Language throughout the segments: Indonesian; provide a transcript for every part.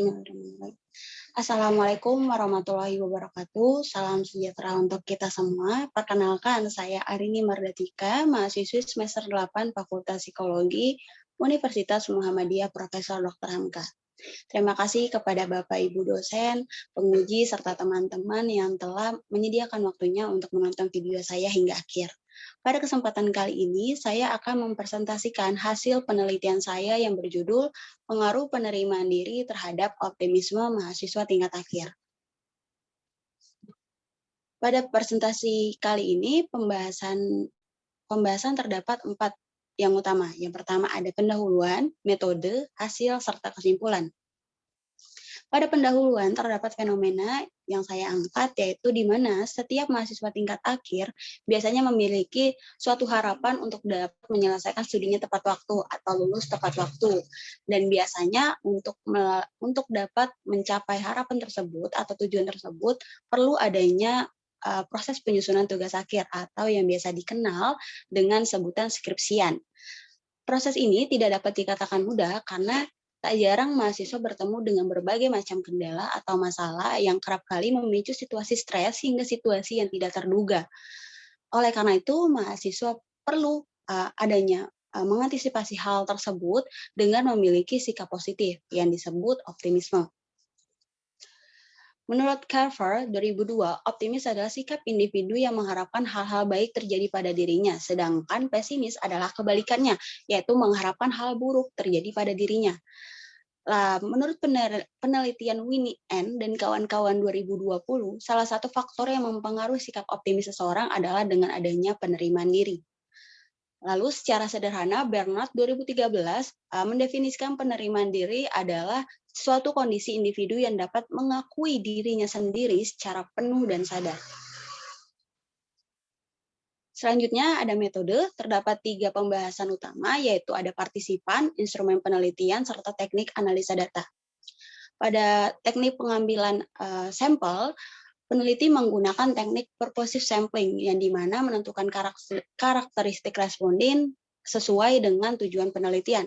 Bismillahirrahmanirrahim. Assalamualaikum warahmatullahi wabarakatuh. Salam sejahtera untuk kita semua. Perkenalkan, saya Arini Mardatika, mahasiswi semester 8 Fakultas Psikologi Universitas Muhammadiyah Profesor Dr. Hamka. Terima kasih kepada Bapak Ibu dosen, penguji, serta teman-teman yang telah menyediakan waktunya untuk menonton video saya hingga akhir. Pada kesempatan kali ini, saya akan mempresentasikan hasil penelitian saya yang berjudul Pengaruh Penerimaan Diri Terhadap Optimisme Mahasiswa Tingkat Akhir. Pada presentasi kali ini, pembahasan terdapat 4 yang utama. Yang pertama ada pendahuluan, metode, hasil, serta kesimpulan. Pada pendahuluan terdapat fenomena yang saya angkat, yaitu di mana setiap mahasiswa tingkat akhir biasanya memiliki suatu harapan untuk dapat menyelesaikan studinya tepat waktu atau lulus tepat waktu. Dan biasanya untuk dapat mencapai harapan tersebut atau tujuan tersebut perlu adanya proses penyusunan tugas akhir atau yang biasa dikenal dengan sebutan skripsian. Proses ini tidak dapat dikatakan mudah karena tak jarang mahasiswa bertemu dengan berbagai macam kendala atau masalah yang kerap kali memicu situasi stres hingga situasi yang tidak terduga. Oleh karena itu, mahasiswa perlu adanya mengantisipasi hal tersebut dengan memiliki sikap positif yang disebut optimisme. Menurut Carver, 2002, optimis adalah sikap individu yang mengharapkan hal-hal baik terjadi pada dirinya, sedangkan pesimis adalah kebalikannya, yaitu mengharapkan hal buruk terjadi pada dirinya. Menurut penelitian Winnie N. dan kawan-kawan 2020, salah satu faktor yang mempengaruhi sikap optimis seseorang adalah dengan adanya penerimaan diri. Lalu secara sederhana, Bernard 2013 mendefinisikan penerimaan diri adalah suatu kondisi individu yang dapat mengakui dirinya sendiri secara penuh dan sadar. Selanjutnya ada metode, terdapat 3 pembahasan utama, yaitu ada partisipan, instrumen penelitian, serta teknik analisa data. Pada teknik pengambilan sampel, peneliti menggunakan teknik purposive sampling, yang dimana menentukan karakteristik responden sesuai dengan tujuan penelitian.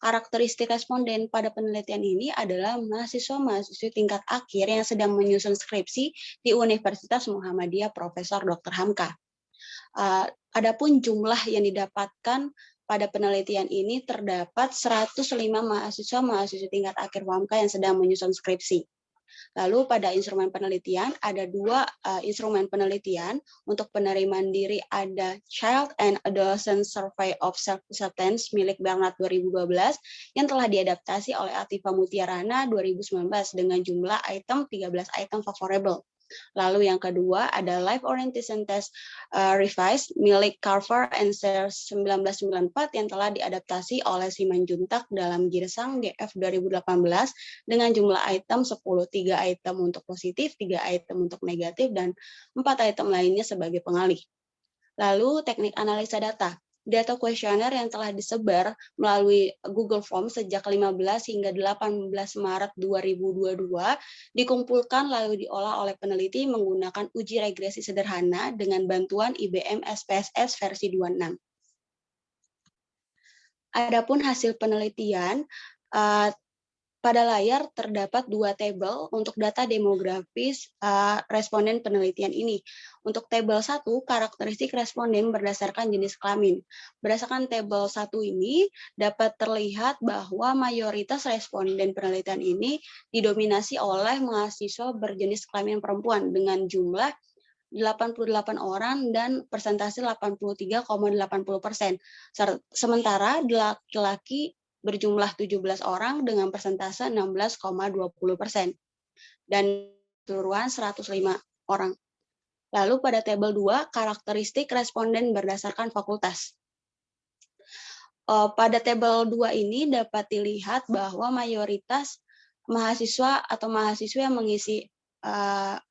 Karakteristik responden pada penelitian ini adalah mahasiswa-mahasiswi tingkat akhir yang sedang menyusun skripsi di Universitas Muhammadiyah Profesor Dr. Hamka. Adapun jumlah yang didapatkan pada penelitian ini terdapat 105 mahasiswa-mahasiswi tingkat akhir FAMKA yang sedang menyusun skripsi. Lalu pada instrumen penelitian ada 2 instrumen penelitian. Untuk penerimaan diri ada Child and Adolescent Survey of Self-Acceptance milik Bernard 2012 yang telah diadaptasi oleh Atifa Mutiarana 2019 dengan jumlah item 13 item favorable. Lalu yang kedua ada Life Orientation Test Revised milik Carver and Sears 1994 yang telah diadaptasi oleh Simanjuntak dalam Girsang GF 2018 dengan jumlah item 10, 3 item untuk positif, 3 item untuk negatif, dan 4 item lainnya sebagai pengalih. Lalu teknik analisa data. Data kuesioner yang telah disebar melalui Google Form sejak 15 hingga 18 Maret 2022 dikumpulkan lalu diolah oleh peneliti menggunakan uji regresi sederhana dengan bantuan IBM SPSS versi 26. Adapun hasil penelitian, pada layar terdapat 2 tabel untuk data demografis responden penelitian ini. Untuk tabel 1, karakteristik responden berdasarkan jenis kelamin. Berdasarkan tabel 1 ini, dapat terlihat bahwa mayoritas responden penelitian ini didominasi oleh mahasiswa berjenis kelamin perempuan dengan jumlah 88 orang dan persentase 83,80%. Sementara laki-laki berjumlah 17 orang dengan persentase 16,20% dan keseluruhan 105 orang. Lalu pada tabel 2, karakteristik responden berdasarkan fakultas. Pada tabel 2 ini dapat dilihat bahwa mayoritas mahasiswa atau mahasiswa yang mengisi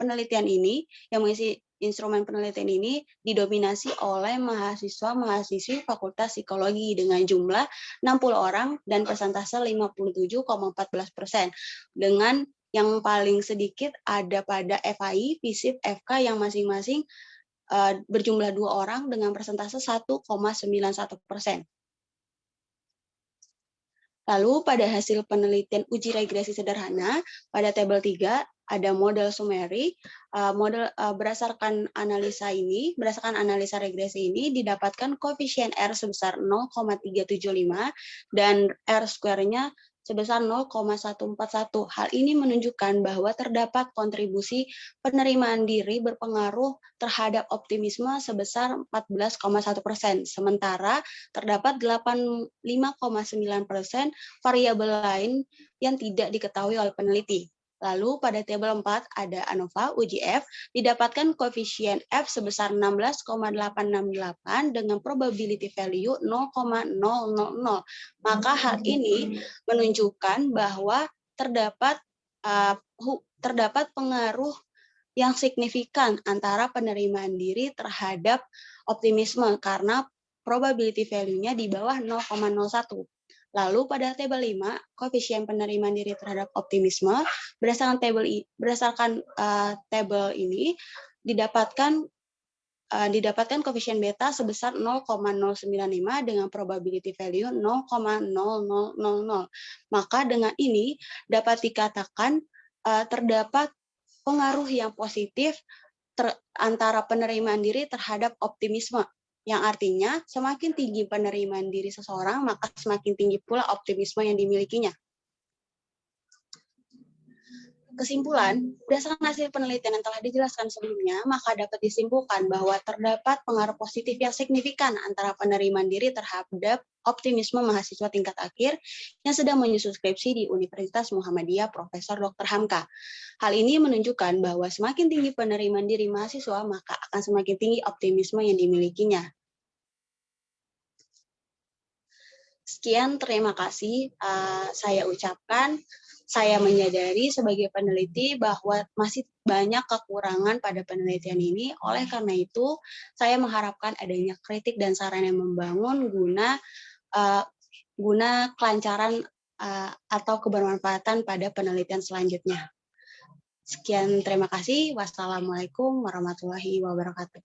penelitian ini, yang mengisi instrumen penelitian ini didominasi oleh mahasiswa-mahasiswi Fakultas Psikologi dengan jumlah 60 orang dan persentase 57,14%. Dengan yang paling sedikit ada pada FAI, FISIP, FK yang masing-masing berjumlah 2 orang dengan persentase 1,91%. Lalu pada hasil penelitian uji regresi sederhana, pada tabel 3 ada model summary. Berdasarkan analisa regresi ini didapatkan koefisien R sebesar 0,375 dan R square-nya sebesar 0,141. Hal ini menunjukkan bahwa terdapat kontribusi penerimaan diri berpengaruh terhadap optimisme sebesar 14,1%. Sementara terdapat 5,9% variabel lain yang tidak diketahui oleh peneliti. Lalu pada tabel 4 ada ANOVA uji F, didapatkan koefisien F sebesar 16,868 dengan probability value 0,000. Maka hal ini menunjukkan bahwa terdapat pengaruh yang signifikan antara penerimaan diri terhadap optimisme karena probability value-nya di bawah 0,01. Lalu pada tabel 5, koefisien penerimaan diri terhadap optimisme berdasarkan tabel ini didapatkan koefisien beta sebesar 0,095 dengan probability value 0,0000. Maka dengan ini dapat dikatakan terdapat pengaruh yang positif antara penerimaan diri terhadap optimisme, yang artinya semakin tinggi penerimaan diri seseorang, maka semakin tinggi pula optimisme yang dimilikinya. Kesimpulan, berdasarkan hasil penelitian yang telah dijelaskan sebelumnya, maka dapat disimpulkan bahwa terdapat pengaruh positif yang signifikan antara penerimaan diri terhadap optimisme mahasiswa tingkat akhir yang sedang menyusun skripsi di Universitas Muhammadiyah Profesor Dr. Hamka. Hal ini menunjukkan bahwa semakin tinggi penerimaan diri mahasiswa, maka akan semakin tinggi optimisme yang dimilikinya. Sekian, terima kasih saya ucapkan. Saya menyadari sebagai peneliti bahwa masih banyak kekurangan pada penelitian ini. Oleh karena itu, saya mengharapkan adanya kritik dan saran yang membangun guna kelancaran atau kebermanfaatan pada penelitian selanjutnya. Sekian, terima kasih. Wassalamualaikum warahmatullahi wabarakatuh.